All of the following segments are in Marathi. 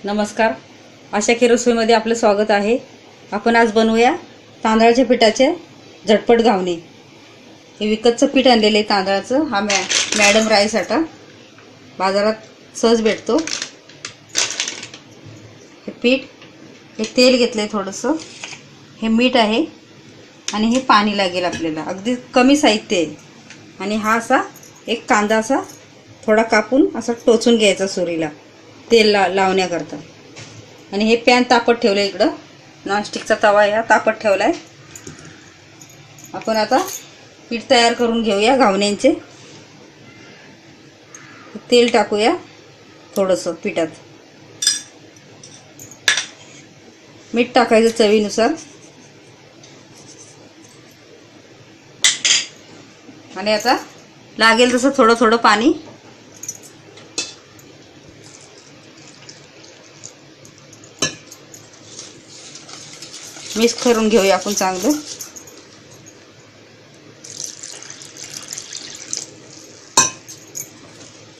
नमस्कार, आशा की रसोईमध्ये आपलं स्वागत आहे। आपण आज बनवूया तांदळाच्या पिठाचे झटपट घावणे। हे विकतचं पीठ आणलेले तांदळाचं, हा मॅडम राईस आटा बाजारात सहज भेटतो। हे पीठ, हे तेल घेतले थोडंसं, हे मीठ आहे आणि हे पाणी लागेल आपल्याला। अगदी कमी साहित्य आहे। आणि हा असा एक कांदा असा थोडा कापून असा टोचून घ्यायचा सुरीला तेल लावण्याकरता। आणि हे पॅन तापत ठेवलं इकडं, नॉनस्टिकचा तवा आहे, तापत ठेवलाय। आपण आता पीठ तयार करून घेऊया घावण्यांचे। तेल टाकूया थोडंसं पिठात, मीठ टाकायचं चवीनुसार आणि आता लागेल तसं थोडं थोडं पाणी मिक्स करून घेऊया आपण चांगलं।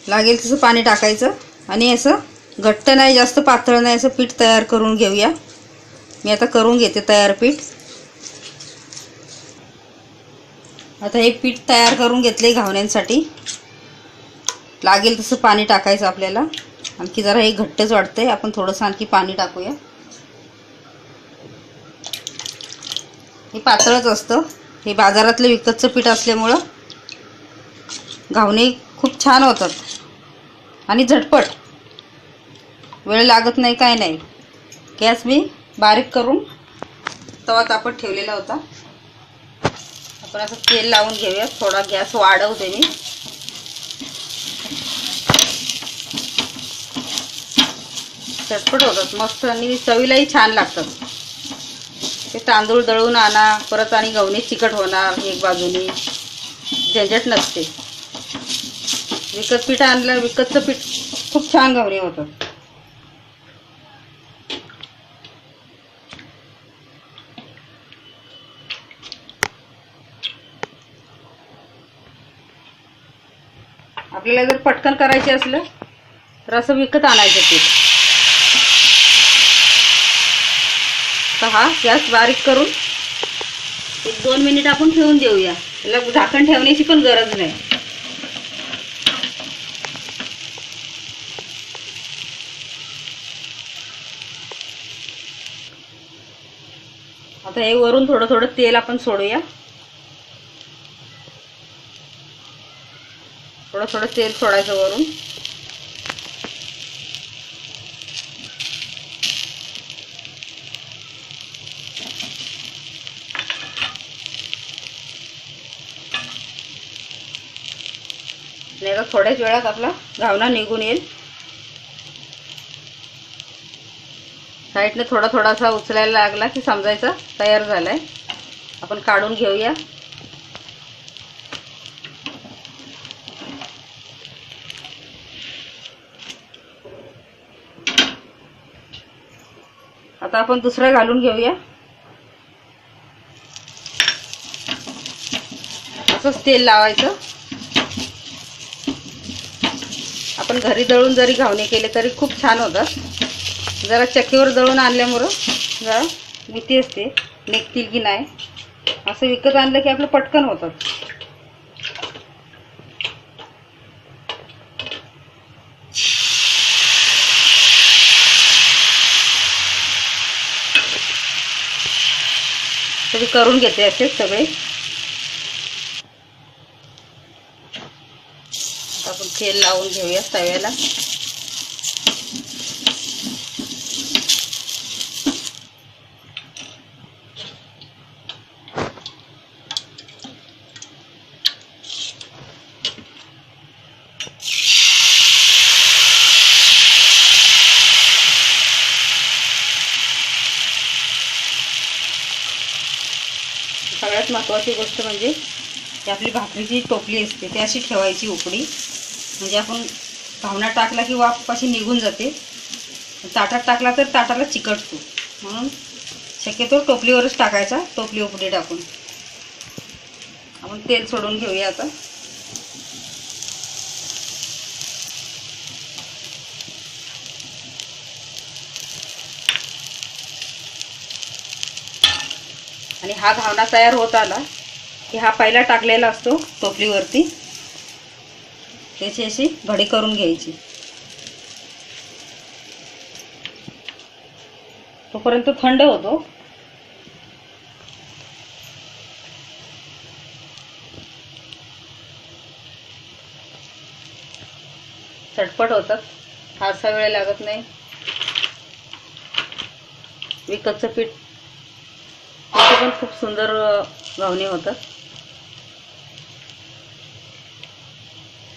लागेल तसं पाणी टाकायचं आणि असं घट्ट नाही, जास्त पातळ नाही, असं पीठ तयार करून घेऊया। मी आता करून घेते तयार पीठ। आता हे पीठ तयार करून घेतले घावण्यांसाठी। लागेल तसं पाणी टाकायचं आपल्याला, आणखी जरा हे घट्टच वाटतंय, आपण थोडंसं आणखी पाणी टाकूया। हे पातळच असतं, हे बाजारातलं विकतचं पीठ असल्यामुळं घावणे खूप छान होतात आणि झटपट, वेळ लागत नाही, काय नाही। गॅस मी बारीक करून तवा तापत ठेवलेला होता। आपण असं तेल लावून घेऊया, थोडा गॅस वाढवते मी। झटपट होतात मस्त आणि चवीलाही छान लागतात। ते तांदूळ दळून आणा, परत आणि घावणे चिकट होणार एक बाजूने, झंझट नसते। विकत पीठ आणलं, विकतचं पीठ खूप छान घावणे होतात। आपल्याला जर पटकन करायचे असलं तर असं विकत आणायचं पीठ। तर हा गॅस बारीक करून 1-2 मिनिट आपण ठेवून देऊया, त्याला झाकण ठेवण्याची पण गरज नाही। आता हे वरून थोडं थोडं तेल आपण सोडूया, थोडं थोडं तेल सोडायचं वरून। नाही तर थोड्याच वेळात आपला घावना निघून येईल। साईडने थोडा थोडासा उचलायला लागला की समजायचा तयार झालाय। आपण काढून घेऊया। आता आपण दुसरा घालून घेऊया। असंच तेल लावायचं। आपण घरी दळून जरी घावणे केले तरी खूप छान होतात। जरा चक्कीवर दळून आणल्यामुळं जरा भीती असते निघतील की नाही, असं विकत आणलं की आपलं पटकन होतं। तरी करून घेते असे सगळे। आपण तेल लावून घेऊया तव्याला। सगळ्यात महत्त्वाची गोष्ट म्हणजे की आपली भाकरीची टोपली असते ती अशी ठेवायची उकडी, म्हणजे आपण घावना टाकला की वाफ अशी निघून जाते। ताटात टाकला तर ताटाला चिकटतो, म्हणून शक्यतो टोपलीवरच टाकायचा, टोपली उकडी टाकून। आपण तेल सोडून घेऊया आता। आणि हा घावना तयार होत आला की हा पहिला टाकलेला असतो टोपलीवरती, त्याची अशी घडी करून घ्यायची. तोपर्यंत थंड होतो. चटपट होतात, फारसा वेळ लागत नाही. विकतचं पीठ त्याचे पण खूप सुंदर घावणे होतात.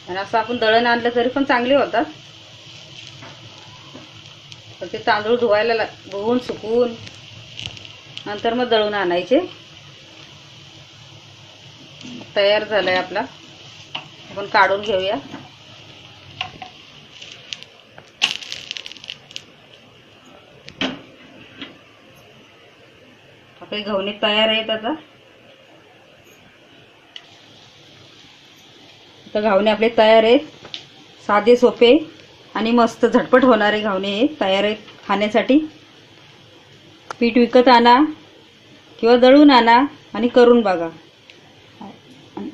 आणि असं आपण दळण आणलं तरी पण चांगले होतात. तर ते तांदूळ धुवून सुकवून नंतर मग दळून आणायचे. तयार झालंय आपला, आपण काढून घेऊया. आपले घावणे तयार आहेत. आता घावणे आपले तयार आहेत. साधे सोपे आणि मस्त झटपट होणारे घावणे हे तयार आहेत खाण्यासाठी. पीठ विकत आणा किंवा दळून आणा आणि करून बघा.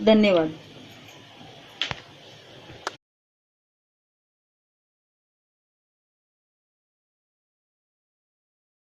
धन्यवाद.